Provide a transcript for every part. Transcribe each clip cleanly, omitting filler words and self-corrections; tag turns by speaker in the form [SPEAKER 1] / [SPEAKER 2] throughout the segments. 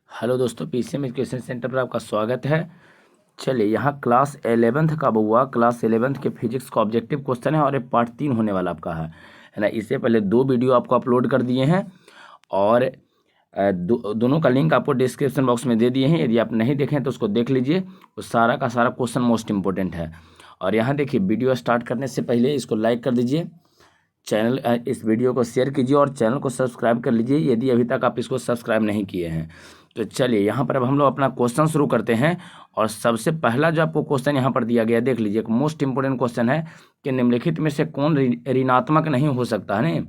[SPEAKER 1] Hello दोस्तों, PCM education centre पर आपका स्वागत है। चलिए, यहाँ क्लास 11th का हुआ क्लास 11th के फिजिक्स का ऑब्जेक्टिव क्वेश्चन है और ये पार्ट 3 होने वाला आपका है ना। इससे पहले 2 वीडियो आपको अपलोड कर दिए हैं और दोनों का लिंक आपको डिस्क्रिप्शन बॉक्स में दे दिए हैं। यदि आप नहीं देखें तो उसको देख लीजिए। वो सारा का सारा क्वेश्चन मोस्ट इंपॉर्टेंट है। और यहाँ देखिए, वीडियो स्टार्ट करने से पहले इसको लाइक कर दीजिए, चैनल इस वीडियो को शेयर कीजिए और चैनल को सब्सक्राइब कर लीजिए यदि अभी तक आप इसको सब्सक्राइब नहीं किए हैं। तो चलिए, यहाँ पर अब हम लोग अपना क्वेश्चन शुरू करते हैं। और सबसे पहला जो आपको क्वेश्चन यहाँ पर दिया गया है, देख लीजिए। एक मोस्ट इंपोर्टेंट क्वेश्चन है कि निम्नलिखित में से कौन ऋणात्मक नहीं हो सकता है ना।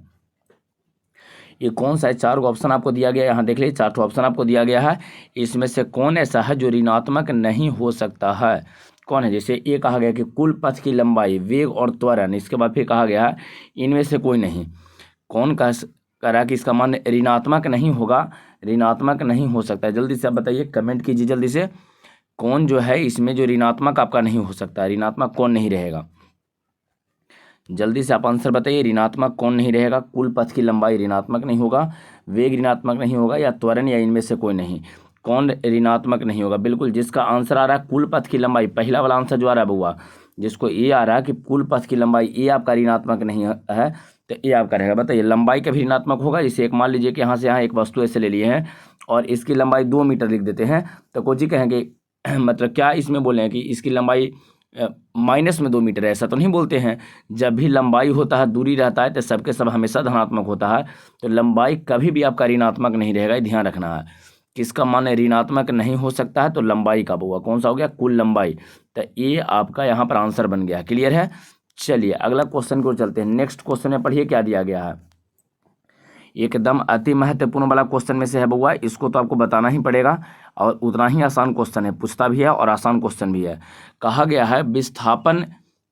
[SPEAKER 1] ये कौन सा है? 4 ऑप्शन आपको दिया गया है। यहाँ देख लीजिए, 4 ऑप्शन आपको दिया गया है। इसमें से कौन ऐसा है जो ऋणात्मक नहीं हो सकता है? कौन है? जैसे ये कहा गया कि कुल पथ की लंबाई, वेग और त्वरण। इसके बाद फिर कहा गया है इनमें से कोई नहीं। कौन कह रहा है कि इसका मान ऋणात्मक नहीं होगा, ऋणात्मक नहीं हो सकता है? जल्दी से आप बताइए, कमेंट कीजिए जल्दी से। कौन जो है इसमें जो ऋणात्मक आपका नहीं हो सकता, ऋणात्मक कौन नहीं रहेगा? जल्दी से आप आंसर बताइए। ऋणात्मक कौन नहीं रहेगा? कुल पथ की लंबाई ऋणात्मक नहीं होगा, वेग ऋणात्मक नहीं होगा, या त्वरण, या इनमें से कोई नहीं। कौन ऋणात्मक नहीं होगा? बिल्कुल, जिसका आंसर आ रहा है कुल पथ की लंबाई, पहला वाला आंसर जो आ रहा है बुआ, जिसको ये आ रहा है कि कुल पथ की लंबाई, ये आपका ऋणात्मक नहीं है, तो ये आपका रहेगा। बताइए, लंबाई का भी ऋणात्मक होगा। जैसे एक मान लीजिए कि यहाँ से यहाँ एक वस्तु ऐसे ले लिए हैं और इसकी लंबाई 2 मीटर लिख देते हैं, तो कोई जी कहेंगे मतलब क्या इसमें बोले हैं कि इसकी लंबाई माइनस में 2 मीटर है? ऐसा तो नहीं बोलते हैं। जब भी लंबाई होता है, दूरी रहता है, तो सबके सब हमेशा धनात्मक होता है। तो लंबाई कभी भी आपका ऋणात्मक नहीं रहेगा, ध्यान रखना है। किसका मान ऋणात्मक नहीं हो सकता है? तो लंबाई का हुआ। कौन सा हो गया? कुल लंबाई। तो ये आपका यहाँ पर आंसर बन गया। क्लियर है? चलिए, अगला क्वेश्चन को चलते हैं। नेक्स्ट क्वेश्चन में पढ़िए क्या दिया गया है। एकदम अति महत्वपूर्ण वाला क्वेश्चन में से है बउआ, इसको तो आपको बताना ही पड़ेगा। और उतना ही आसान क्वेश्चन है, पूछता भी है और आसान क्वेश्चन भी है। कहा गया है विस्थापन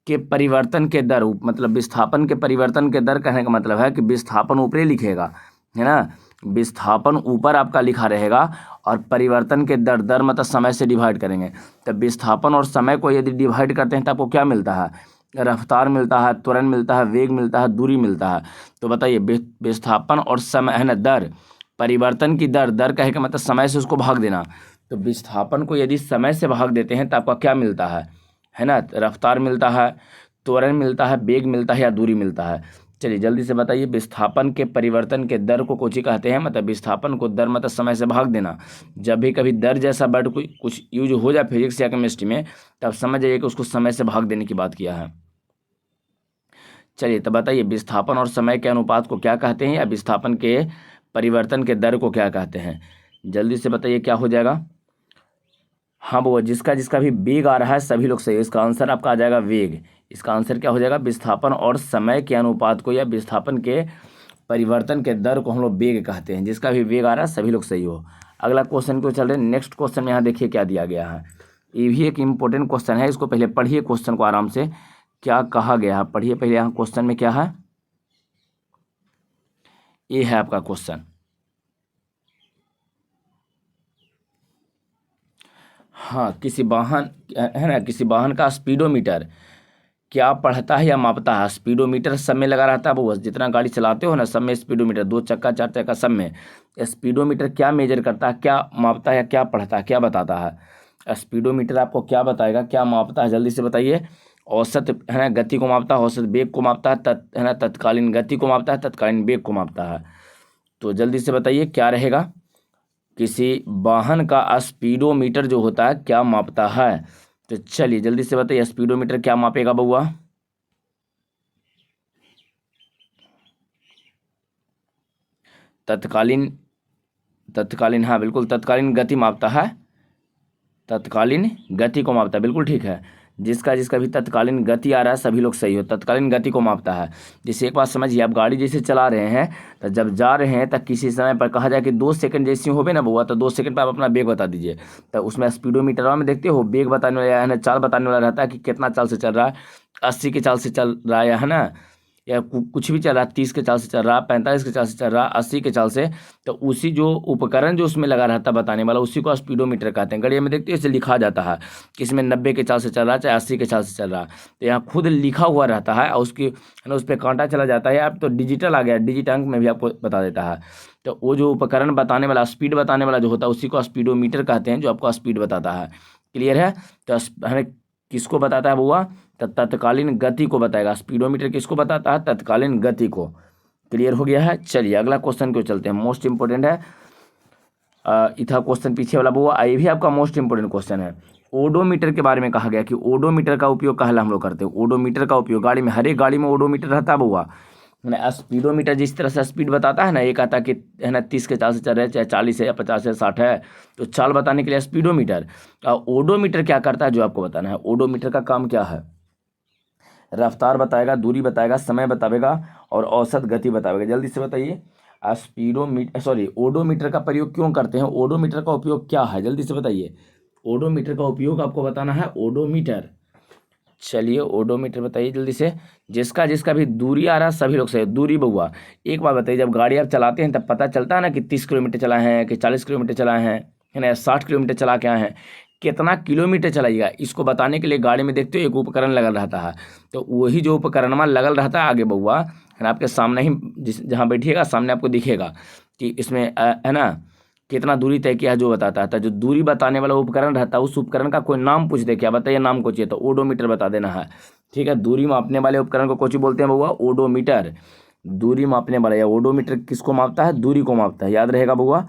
[SPEAKER 1] के परिवर्तन के दर, मतलब विस्थापन के परिवर्तन के दर कहने का मतलब है कि विस्थापन ऊपरी लिखेगा, है ना। विस्थापन ऊपर आपका लिखा रहेगा और परिवर्तन के दर, दर मतलब समय से डिवाइड करेंगे। तो विस्थापन और समय को यदि डिवाइड करते हैं तो आपको क्या मिलता है? रफ्तार मिलता है, त्वरण मिलता है, वेग मिलता है, दूरी मिलता है। तो बताइए, विस्थापन और समय है ना, दर, परिवर्तन की दर, दर कहे का मतलब समय से उसको भाग देना। तो विस्थापन को यदि समय से भाग देते हैं तो आपका क्या मिलता है ना, रफ्तार मिलता है, त्वरण मिलता है, वेग मिलता है, या दूरी मिलता है। चलिए जल्दी से बताइए, विस्थापन के परिवर्तन के दर को कोची कहते हैं? मतलब विस्थापन को दर मतलब समय से भाग देना। जब भी कभी दर जैसा वर्ड कुछ यूज हो जाए फिजिक्स या केमिस्ट्री में, तब समझ जाइए कि उसको समय से भाग देने की बात किया है। चलिए, तो बताइए, विस्थापन और समय के अनुपात को क्या कहते हैं, या विस्थापन के परिवर्तन के दर को क्या कहते हैं? जल्दी से बताइए क्या हो जाएगा। हाँ वो जिसका जिसका भी वेग आ रहा है सभी लोग सही। इसका आंसर आपका आ जाएगा वेग। इसका आंसर क्या हो जाएगा? विस्थापन और समय के अनुपात को या विस्थापन के परिवर्तन के दर को हम लोग वेग कहते हैं। जिसका भी वेग आ रहा है सभी लोग सही हो। अगला क्वेश्चन को चल रहे हैं। नेक्स्ट क्वेश्चन में यहाँ देखिए क्या दिया गया है। ये भी एक इम्पोर्टेंट क्वेश्चन है, इसको पहले पढ़िए क्वेश्चन को आराम से। क्या कहा गया है पढ़िए पहले। यहाँ क्वेश्चन में क्या है, ये है आपका क्वेश्चन। हाँ, किसी वाहन है ना, किसी वाहन का स्पीडोमीटर क्या पढ़ता है या मापता है? स्पीडोमीटर सब में लगा रहता है वो, जितना गाड़ी चलाते हो ना सब में स्पीडोमीटर, 2 चक्का 4 चक्का सब में स्पीडोमीटर क्या मेजर करता है, क्या मापता है, क्या पढ़ता है, क्या बताता है? स्पीडोमीटर आपको क्या बताएगा, क्या मापता है? जल्दी से बताइए। औसत है ना गति को मापता है, औसत वेग को मापता है, है ना तत्कालीन गति को मापता है, तत्कालीन वेग को मापता है। तो जल्दी से बताइए क्या रहेगा। किसी वाहन का स्पीडोमीटर जो होता है क्या मापता है? तो चलिए जल्दी से बताइए, स्पीडोमीटर क्या मापेगा बउआ? तत्कालीन, तत्कालीन, हाँ बिल्कुल, तत्कालीन गति मापता है, तत्कालीन गति को मापता है, बिल्कुल ठीक है। जिसका जिसका भी तत्कालीन गति आ रहा है सभी लोग सही हो, तत्कालीन गति को मापता है। जैसे एक बात समझिए, आप गाड़ी जैसे चला रहे हैं तो जब जा रहे हैं तब किसी समय पर कहा जाए कि 2 सेकंड जैसी हो ना बुआ, तो 2 सेकंड पर आप अपना वेग बता दीजिए। तो उसमें स्पीडोमीटर में देखते हो वेग बताने वाला है ना, चाल बताने वाला रहता है कि कितना चाल से चल रहा है, 80 की चाल से चल रहा है ना, या कुछ भी चल रहा है, 30 के चाल से चल रहा है, 45 के चाल से चल रहा है, 80 के चाल से, तो उसी जो उपकरण जो उसमें लगा रहता है बताने वाला, उसी को स्पीडोमीटर कहते हैं। गड़िया में देखते हैं इसे लिखा जाता है कि इसमें 90 के चाल से चल रहा है, चाहे 80 के चाल से चल रहा है, तो यहाँ खुद लिखा हुआ रहता है और उसकी है ना उस पर कांटा चला जाता है। अब तो डिजिटल आ गया, डिजिट अंक में भी आपको बता देता है। तो वो जो उपकरण बताने वाला, स्पीड बताने वाला जो होता है, उसी को स्पीडोमीटर कहते हैं, जो आपको स्पीड बताता है। क्लियर है? तो हमें किसको बताता है बुआ? तत्कालीन गति को बताएगा। स्पीडोमीटर किसको बताता है? तत्कालीन गति को। क्लियर हो गया है? चलिए अगला क्वेश्चन को चलते हैं, मोस्ट इंपोर्टेंट है। इथा क्वेश्चन पीछे वाला बुआ, ये भी आपका मोस्ट इंपोर्टेंट क्वेश्चन है। ओडोमीटर के बारे में कहा गया कि ओडोमीटर का उपयोग कहला हम लोग करते हैं। ओडोमीटर का उपयोग गाड़ी में, हर एक गाड़ी में ओडोमीटर रहता है बुआ। ना स्पीडोमीटर जिस तरह से स्पीड बताता है ना, एक आता है कि है ना 30 के चाल से चल रहा है, चाहे 40 है या 50 है 60 है, तो चाल बताने के लिए स्पीडोमीटर। ओडोमीटर क्या करता है जो आपको बताना है। ओडोमीटर का काम क्या है? रफ्तार बताएगा, दूरी बताएगा, समय बताएगा और औसत गति बताएगा। जल्दी से बताइए, ओडोमीटर का प्रयोग क्यों करते हैं? ओडोमीटर का उपयोग क्या है? जल्दी से बताइए। ओडोमीटर का उपयोग आपको बताना है, ओडोमीटर। चलिए ओडोमीटर बताइए जल्दी से। जिसका जिसका भी दूरी आ रहा है सभी लोग से दूरी बउआ। एक बात बताइए, जब गाड़ी आप चलाते हैं तब पता चलता है ना कि 30 किलोमीटर चलाए हैं कि 40 किलोमीटर चलाए हैं, है ना, 60 किलोमीटर चला के आए हैं। कितना किलोमीटर चलाइएगा इसको बताने के लिए गाड़ी में देखते हो एक उपकरण लगल रहता है, तो वही जो उपकरण में लगल रहता है आगे बउआ, है ना, आपके सामने ही जहाँ बैठिएगा सामने आपको दिखेगा कि इसमें है ना कितना दूरी तय किया है जो बताता है। तो जो दूरी बताने वाला उपकरण रहता है उस उपकरण का कोई नाम पूछ दे, क्या बताइए नाम को चाहिए, तो ओडोमीटर बता देना है। ठीक है, दूरी मापने वाले उपकरण को कौन बोलते हैं बउआ? ओडोमीटर। दूरी मापने वाला या ओडोमीटर किसको मापता है? दूरी को मापता है, याद रहेगा बउआ।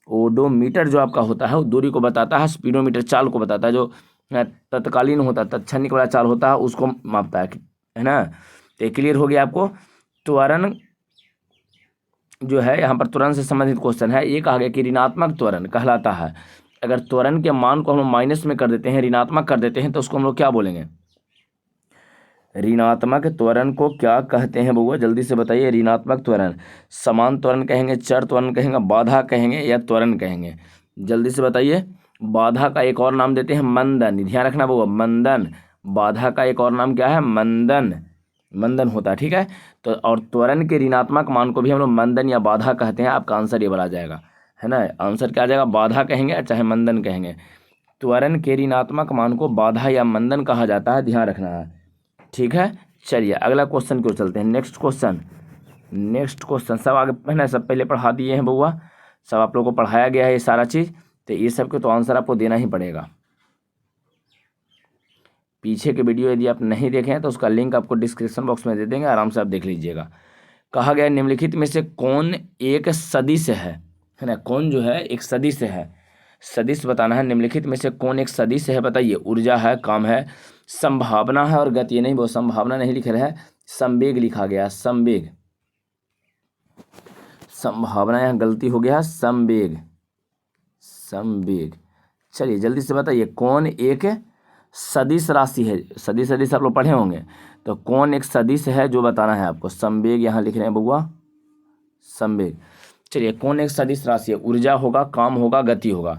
[SPEAKER 1] ओडोमीटर जो आपका होता है वो दूरी को बताता है, स्पीडोमीटर चाल को बताता है, जो तत्कालीन होता है, तत्क्षणिक वाला चाल होता है उसको मापता है ना। तो क्लियर हो गया आपको। त्वरण जो है यहाँ पर त्वरण से संबंधित क्वेश्चन है। ये कहा गया कि ऋणात्मक त्वरण कहलाता है। अगर त्वरण के मान को हम लोग माइनस में कर देते हैं, ऋणात्मक कर देते हैं, तो उसको हम लोग क्या बोलेंगे? ऋणात्मक त्वरण को क्या कहते हैं बउआ? जल्दी से बताइए। ऋणात्मक त्वरण, समान त्वरण कहेंगे, चर त्वरण कहेंगे, बाधा कहेंगे या त्वरण कहेंगे? जल्दी से बताइए। बाधा का एक और नाम देते हैं मंदन, ध्यान रखना बउआ, मंदन। बाधा का एक और नाम क्या है? मंदन। मंदन होता है, ठीक है। तो और त्वरण के ऋणात्मक मान को भी हम लोग मंदन या बाधा कहते हैं। आपका आंसर ये वाला जाएगा, है ना। आंसर क्या आ जाएगा? बाधा कहेंगे चाहे मंदन कहेंगे। त्वरण के ऋणात्मक मान को बाधा या मंदन कहा जाता है, ध्यान रखना है, ठीक है। चलिए अगला क्वेश्चन क्यों चलते हैं। नेक्स्ट क्वेश्चन सब आगे है ना, सब पहले पढ़ा दिए हैं बउआ, सब आप लोगों को पढ़ाया गया है ये सारा चीज़, तो ये सब के तो आंसर आपको देना ही पड़ेगा। पीछे के वीडियो यदि आप नहीं देखे हैं तो उसका लिंक आपको डिस्क्रिप्शन बॉक्स में दे देंगे, आराम से आप देख लीजिएगा। कहा गया निम्नलिखित में से कौन एक सदिश है ना, कौन जो है एक सदिश है, सदिश बताना है। निम्नलिखित में से कौन एक सदिश है बताइए। ऊर्जा है, काम है, संभावना है और गति नहीं, वो संभावना नहीं लिख रहा है, संवेग लिखा गया, संवेग। संभावना यहाँ गलती हो गया, संवेग, संवेग। चलिए जल्दी से बताइए कौन एक सदिश राशि है। सदिश सदिश आप लोग पढ़े होंगे, तो कौन एक सदिश है जो बताना है आपको। संवेग यहाँ लिख रहे हैं बउआ, संवेग। चलिए कौन एक सदिश राशि है। ऊर्जा होगा, काम होगा, गति होगा,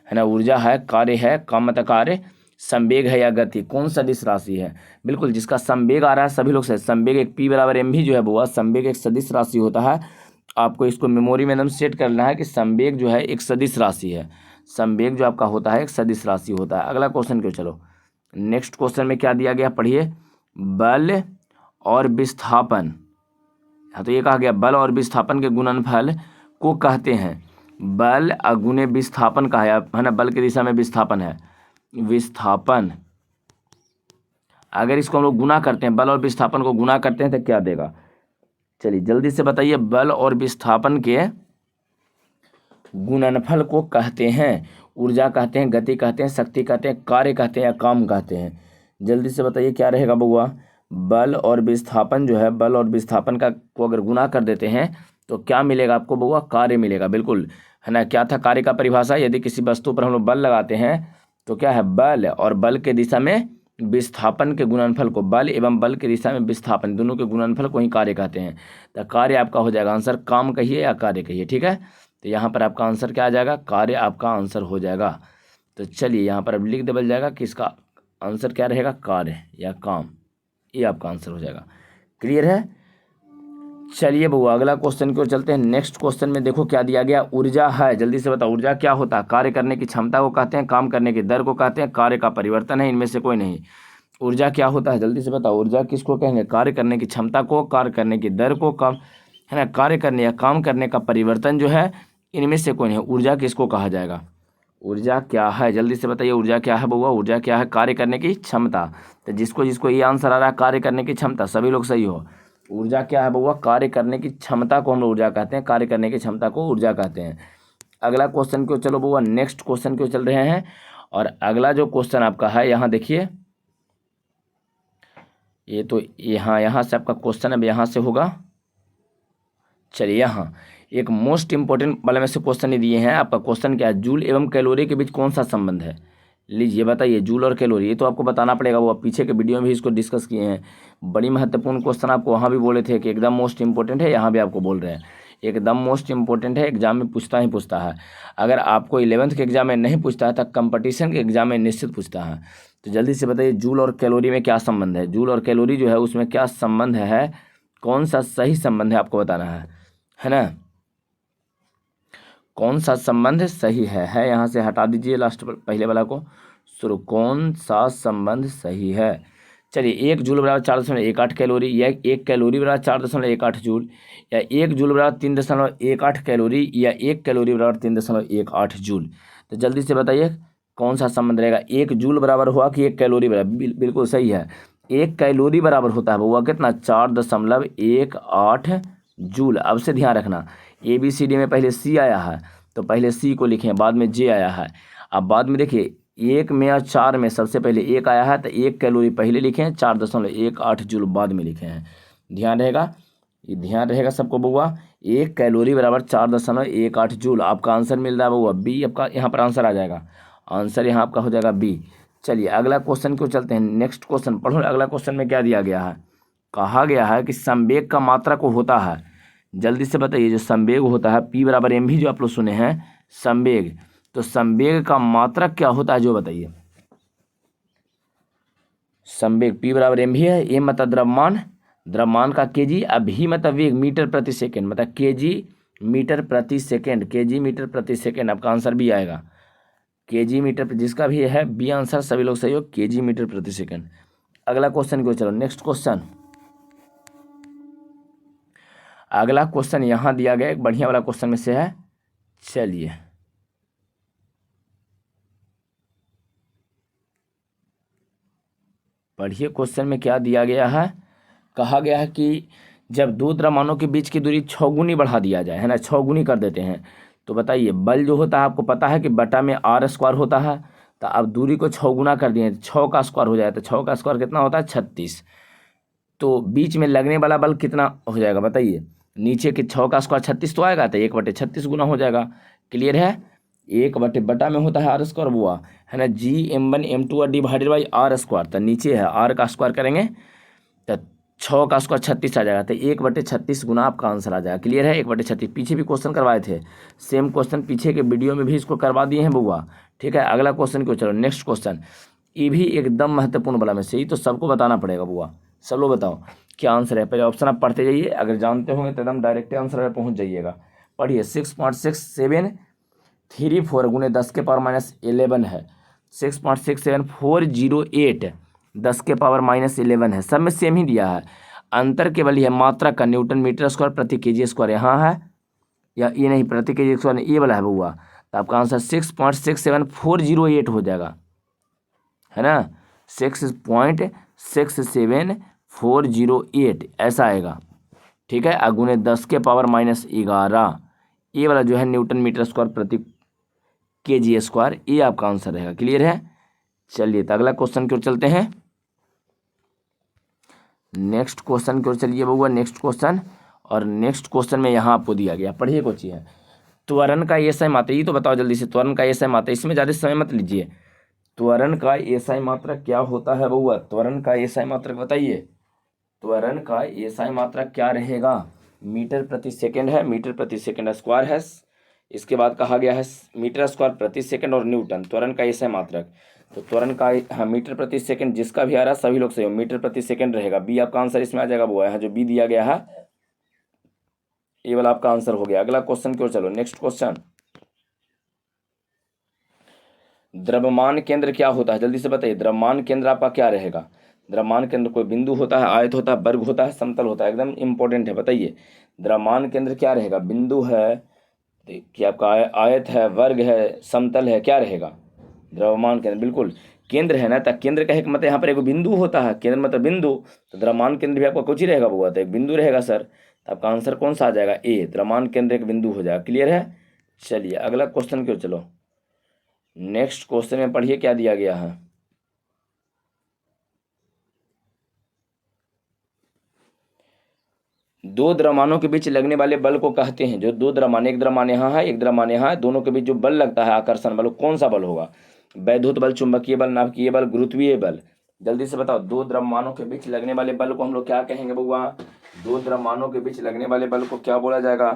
[SPEAKER 1] है ना। ऊर्जा है, कार्य है, काम मतलब कार्य, संवेग है या गति, कौन सदिश राशि है। बिल्कुल जिसका संवेग आ रहा है सभी लोग से, संवेग एक P बराबर mv जो है बउआ, संवेग एक सदिश राशि होता है। आपको इसको मेमोरी में एकदम सेट करना है कि संवेग जो है एक सदिश राशि है। संवेग जो आपका होता है एक सदिश राशि होता है। अगला क्वेश्चन क्यों, चलो नेक्स्ट क्वेश्चन में क्या दिया गया पढ़िए। बल और विस्थापन, हाँ तो ये कहा गया बल और विस्थापन के गुणनफल को कहते हैं। बल अगुने विस्थापन का है ना, बल की दिशा में विस्थापन है, विस्थापन। अगर इसको हम लोग गुना करते हैं, बल और विस्थापन को गुना करते हैं तो क्या देगा। चलिए जल्दी से बताइए। बल और विस्थापन के गुणनफल को कहते हैं, ऊर्जा कहते हैं, गति कहते हैं, शक्ति कहते हैं, कार्य कहते हैं या काम कहते हैं। जल्दी से बताइए क्या रहेगा बउआ। बल और विस्थापन जो है, बल और विस्थापन का को अगर गुना कर देते हैं तो क्या मिलेगा आपको बउआ? कार्य मिलेगा, बिल्कुल, है ना। क्या था कार्य का परिभाषा? यदि किसी वस्तु पर हम लोग बल लगाते हैं तो क्या है, बल, और बल के दिशा में विस्थापन के गुणनफल को, बल एवं बल की दिशा में विस्थापन दोनों के गुणनफल को ही कार्य कहते हैं। तो कार्य आपका हो जाएगा आंसर, काम कहिए या कार्य कहिए, ठीक है। तो यहाँ पर आपका आंसर क्या आ जाएगा, कार्य आपका आंसर हो जाएगा। तो चलिए यहाँ पर अब लिख दे बल जाएगा कि इसका आंसर क्या रहेगा, कार्य या काम, ये आपका आंसर हो जाएगा। क्लियर है। चलिए बउआ अगला क्वेश्चन की ओर चलते हैं। नेक्स्ट क्वेश्चन में देखो क्या दिया गया, ऊर्जा है, जल्दी से बताओ ऊर्जा क्या होता है। कार्य करने की क्षमता को कहते हैं, काम करने की दर को कहते हैं, कार्य का परिवर्तन है, इनमें से कोई नहीं। ऊर्जा क्या होता है, जल्दी से बताओ। ऊर्जा किसको कहेंगे, कार्य करने की क्षमता को, कार्य करने की दर को, काम है ना, कार्य करने या काम करने का परिवर्तन जो है, इनमें से कोई नहीं। ऊर्जा किसको कहा जाएगा, ऊर्जा क्या है, जल्दी से बताइए। ऊर्जा क्या है बउआ, ऊर्जा क्या है, कार्य करने की क्षमता। तो जिसको जिसको ये आंसर आ रहा है कार्य करने की क्षमता, सभी लोग सही हो। ऊर्जा क्या है बउआ, कार्य करने की क्षमता को हम लोग ऊर्जा कहते हैं, कार्य करने की क्षमता को ऊर्जा कहते हैं। अगला क्वेश्चन क्यों, चलो बउआ नेक्स्ट क्वेश्चन क्यों चल रहे हैं। और अगला जो क्वेश्चन आपका है यहाँ देखिए, ये तो यहाँ से आपका क्वेश्चन अब यहाँ से होगा। चलिए यहाँ एक मोस्ट इंपॉर्टेंट वाले में से क्वेश्चन ही दिए हैं। आपका क्वेश्चन क्या है, जूल एवं कैलोरी के बीच कौन सा संबंध है। लीजिए बताइए, जूल और कैलोरी, ये तो आपको बताना पड़ेगा। वो आप पीछे के वीडियो में भी इसको डिस्कस किए हैं। बड़ी महत्वपूर्ण क्वेश्चन, आपको वहाँ भी बोले थे कि एकदम मोस्ट इंपॉर्टेंट है, यहाँ भी आपको बोल रहे हैं एकदम मोस्ट इंपॉर्टेंट है, एग्जाम में पूछता ही पूछता है। अगर आपको 11th के एग्जाम में नहीं पूछता है तो कंपटीशन के एग्जाम में निश्चित पूछता है। तो जल्दी से बताइए जूल और कैलोरी में क्या संबंध है, जूल और कैलोरी जो है उसमें क्या संबंध है, कौन सा सही संबंध है आपको बताना है ना। कौन सा संबंध सही है यहाँ से हटा दीजिए लास्ट पहले वाला को शुरू। कौन सा संबंध सही है। चलिए 1 जूल बराबर 4.18 कैलोरी, या 1 कैलोरी बराबर 4.18 जूल, या 1 जूल बराबर 3.18 कैलोरी, या 1 कैलोरी बराबर 3.18 जूल। तो जल्दी से बताइए कौन सा संबंध रहेगा। 1 जूल बराबर हुआ कि 1 कैलोरी बराबर, बिल्कुल सही है। 1 कैलोरी बराबर होता है वो कितना, 4.18 जूल। अब से ध्यान रखना, ABCD में पहले C आया है तो पहले C को लिखें, बाद में J आया है। अब बाद में देखिए 1 में और 4 में सबसे पहले 1 आया है तो 1 कैलोरी पहले लिखे हैं, 4.18 जूल बाद में लिखे हैं। ध्यान रहेगा, ये ध्यान रहेगा सबको बउआ। 1 कैलोरी बराबर 4.18 जूल। आपका आंसर मिल रहा है बउआ B, आपका यहाँ पर आंसर आ जाएगा। आंसर यहाँ आपका हो जाएगा B। चलिए अगला क्वेश्चन क्यों चलते हैं। नेक्स्ट क्वेश्चन पढ़ो। अगला क्वेश्चन में क्या दिया गया है, कहा गया है कि संवेग का मात्रक को होता है। जल्दी से बताइए, जो संवेग होता है P बराबर mv, जो आप लोग सुने हैं संवेग, तो संवेग का मात्रक क्या होता है जो बताइए। संवेग P बराबर mv है, m मतलब द्रव्यमान, द्रव्यमान का kg, v मतलब वेग, मीटर प्रति सेकेंड मतलब kg मीटर प्रति सेकेंड, kg मीटर प्रति सेकेंड। आपका आंसर भी आएगा kg मीटर, जिसका भी है बी आंसर, सभी लोग सही हो, kg मीटर प्रति सेकेंड। अगला क्वेश्चन क्यों, चलो नेक्स्ट क्वेश्चन। अगला क्वेश्चन यहाँ दिया गया एक बढ़िया वाला क्वेश्चन में से है। चलिए पढ़िए, क्वेश्चन में क्या दिया गया है। कहा गया है कि जब दो द्रव्यमानों के बीच की दूरी 6 गुनी बढ़ा दिया जाए, है ना, 6 गुनी कर देते हैं, तो बताइए बल जो होता है आपको पता है कि बटा में r² होता है। तो अब दूरी को 6 गुना कर दिए, 6 का स्क्वायर हो जाए, तो 6 का स्क्वायर कितना होता है 36। तो बीच में लगने वाला बल कितना हो जाएगा बताइए। नीचे के 6 का स्क्वायर 36 तो आएगा, तो 1/36 गुना हो जाएगा। क्लियर है, 1/बटा में होता है r² बुआ, है ना, Gm1m2 डिवाइडेड बाई r²। तो नीचे है r का स्क्वायर करेंगे तो 6 का स्क्वायर 36 आ जाएगा, तो 1/36 गुना आपका आंसर आ जाएगा। क्लियर है, 1/36। पीछे भी क्वेश्चन करवाए थे, सेम क्वेश्चन पीछे के वीडियो में भी इसको करवा दिए हैं बुआ। ठीक है, अगला क्वेश्चन क्यों, चलो नेक्स्ट क्वेश्चन। ये भी एकदम महत्वपूर्ण वाला में से ही तो सबको बताना पड़ेगा बुआ। सब लोग बताओ क्या आंसर है। पहले ऑप्शन आप पढ़ते जाइए, अगर जानते होंगे तो एकदम डायरेक्ट आंसर पर पहुँच जाइएगा। पढ़िए 6.6734 गुने 10⁻11 है। 6.67408 10⁻11 है। सब में सेम ही दिया है, अंतर केवल यह मात्रा का न्यूटन मीटर स्क्वायर प्रति kg स्क्वायर यहाँ है, या ये नहीं प्रति kg स्क्वायर ये वाला है बउआ। तो आपका आंसर 6.67408 हो जाएगा, है ना, 6.67408 ऐसा आएगा। ठीक है, अगुने 10⁻11 ये वाला जो है न्यूटन मीटर स्क्वायर प्रति kg स्क्वायर, ये आपका आंसर रहेगा। क्लियर है, चलिए तो अगला क्वेश्चन की ओर चलते हैं। नेक्स्ट क्वेश्चन की ओर चलिए बउआ, नेक्स्ट क्वेश्चन। और नेक्स्ट क्वेश्चन में यहाँ आपको दिया गया, पढ़िए कुछ है, त्वरण का एसआई मात्रा। ये तो बताओ जल्दी से, त्वरण का एसआई मात्रा, इसमें ज़्यादा समय मत लीजिए। त्वरण का एसआई मात्रा क्या होता है बउआ, त्वरण का एसआई मात्रा बताइए। त्वरण का एसआई मात्रा क्या रहेगा, मीटर प्रति सेकेंड है, मीटर प्रति सेकेंड स्क्वायर है। इसके बाद कहा गया है मीटर स्क्वायर प्रति सेकंड और न्यूटन, त्वरण का एसआई मात्रक। तो त्वरण का हाँ मीटर प्रति सेकंड, जिसका भी आ रहा है सभी लोग सही हो, मीटर प्रति सेकंड रहेगा। बी आपका आंसर इसमें आ जाएगा वो, यहाँ जो बी दिया गया है ये वाला आपका आंसर हो गया। अगला क्वेश्चन क्यों, चलो नेक्स्ट क्वेश्चन। द्रव्यमान केंद्र क्या होता है, जल्दी से बताइए। द्रव्यमान केंद्र आपका क्या रहेगा। द्रव्यमान केंद्र कोई बिंदु होता है, आयत होता है, वर्ग होता है, समतल होता है, एकदम इंपॉर्टेंट है, बताइए। द्रव्यमान केंद्र क्या रहेगा, बिंदु है कि आपका आयत है, वर्ग है, समतल है, क्या रहेगा। द्रव्यमान केंद्र बिल्कुल केंद्र है ना, तो केंद्र का एक मतलब यहाँ पर एक बिंदु होता है, केंद्र मतलब बिंदु, तो द्रव्यमान केंद्र भी आपका कुछ ही रहेगा बुआ, तो एक बिंदु रहेगा सर। तो आपका आंसर कौन सा आ जाएगा, ए, द्रव्यमान केंद्र एक बिंदु हो जाएगा। क्लियर है। चलिए अगला क्वेश्चन क्यों, चलो नेक्स्ट क्वेश्चन में पढ़िए क्या दिया गया है। दो द्रव्यमानों के बीच लगने वाले बल को कहते हैं, जो दो द्रव्यमान, एक द्रव्यमान यहाँ है, एक द्रव्यमान यहाँ है, दोनों के बीच जो बल लगता है आकर्षण बल, कौन सा बल होगा। वैद्युत बल, चुंबकीय बल, नाभिकीय बल, गुरुत्वीय बल। जल्दी से बताओ, दो द्रव्यमानों के बीच लगने वाले बल को हम लोग क्या कहेंगे बउआ। दो द्रव्यमानों के बीच लगने वाले बल को क्या बोला जाएगा,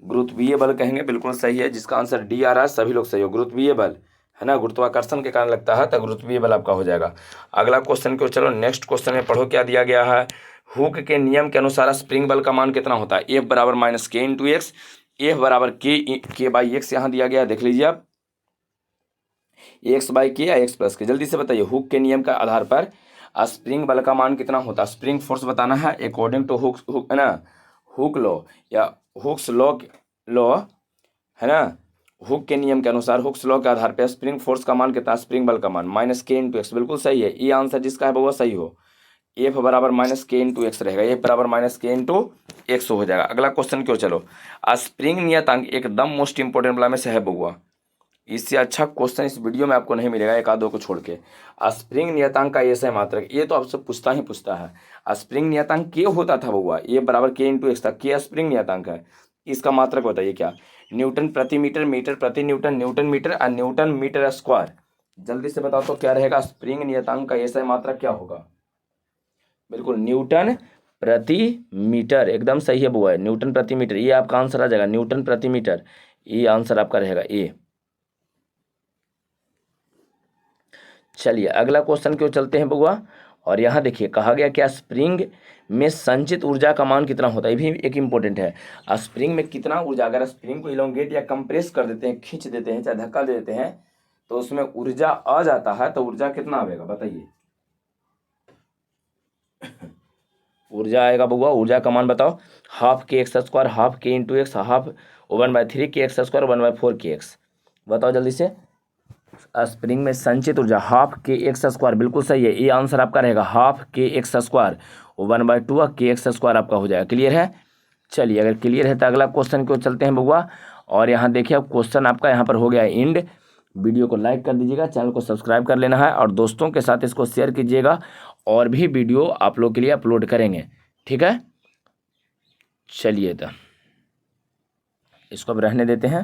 [SPEAKER 1] गुरुत्वीय बल कहेंगे। बिल्कुल सही है, जिसका आंसर डी आ रहा है, सभी लोग सही हो। गुरुत्वीय बल है ना, गुरुत्वाकर्षण के कारण लगता है, तो गुरुत्वीय बल आपका हो जाएगा। अगला क्वेश्चन को चलो नेक्स्ट क्वेश्चन में पढ़ो क्या दिया गया है। हुक के नियम के अनुसार स्प्रिंग बल का मान कितना होता है, एफ बराबर माइनस के इंटू एक्स, एफ बराबर के बाई एक्स यहाँ दिया गया है, देख लीजिए आप, एक्स बाई के या एक्स प्लस के। जल्दी से बताइए, हुक के नियम के आधार पर स्प्रिंग बल का मान कितना होता है। स्प्रिंग फोर्स बताना है अकॉर्डिंग टू हुक है ना, हुक लॉ या हुक्स लॉ है ना, हुक के नियम के अनुसार, हुक्स लॉ के आधार पर स्प्रिंग फोर्स का मान कितना, स्प्रिंग बल का मान माइनस के इंटू एक्स। बिल्कुल सही है, ये आंसर जिसका है वो सही हो। एफ बराबर माइनस के इंटू एक्स रहेगा, एफ बराबर माइनस के इंटू एक्स हो जाएगा। अगला क्वेश्चन क्यों, चलो स्प्रिंग नियतांक एकदम मोस्ट इंपोर्टेंट वाला में से है बउआ, इससे अच्छा क्वेश्चन इस वीडियो में आपको नहीं मिलेगा, एक आध दो को छोड़ के। स्प्रिंग नियतांक का ऐसा मात्रक, ये तो आपसे पूछता ही पूछता है। स्प्रिंग नियतांक के होता था बउआ, ये बराबर के इंटू एक्स था, के स्प्रिंग नियतांक है, इसका मात्रक बताइए क्या, न्यूटन प्रति मीटर, मीटर प्रति न्यूटन, न्यूटन मीटर और न्यूटन मीटर स्क्वायर। जल्दी से बताओ तो क्या रहेगा, स्प्रिंग नियतांक का ऐसा मात्रक क्या होगा। बिल्कुल न्यूटन प्रति मीटर, एकदम सही है बुआ, न्यूटन प्रति मीटर, ये आपका आंसर आ जाएगा, न्यूटन प्रति मीटर, ये आंसर आपका रहेगा ए। चलिए अगला क्वेश्चन क्यों चलते हैं बुआ, और यहाँ देखिए कहा गया क्या, स्प्रिंग में संचित ऊर्जा का मान कितना होता है, ये भी एक इंपॉर्टेंट है। स्प्रिंग में कितना ऊर्जा, अगर स्प्रिंग को इलोंगेट या कंप्रेस कर देते हैं, खींच देते हैं, चाहे धक्का दे देते हैं, तो उसमें ऊर्जा आ जाता है, तो ऊर्जा कितना आएगा बताइए। ऊर्जा आएगा बउआ, ऊर्जा का मान बताओ, हाफ के एक्स स्क्वायर, हाफ के इंटू एक्स, हाफ 1/3 के एक्स स्क्वायर, 1/4 के एक्स। बताओ जल्दी से। स्प्रिंग में संचित ऊर्जा हाफ के एक्स स्क्वायर, बिल्कुल सही है, ये आंसर आपका रहेगा, हाफ के एक्स स्क्वायर, 1/2 के एक्स स्क्वायर आपका हो जाएगा। क्लियर है। चलिए अगर क्लियर है तो अगला क्वेश्चन क्यों चलते हैं बउआ, और यहाँ देखिए अब क्वेश्चन आपका यहाँ पर हो गया एंड। वीडियो को लाइक कर दीजिएगा, चैनल को सब्सक्राइब कर लेना है, और दोस्तों के साथ इसको शेयर कीजिएगा, और भी वीडियो आप लोग के लिए अपलोड करेंगे, ठीक है। चलिए तो इसको अब रहने देते हैं।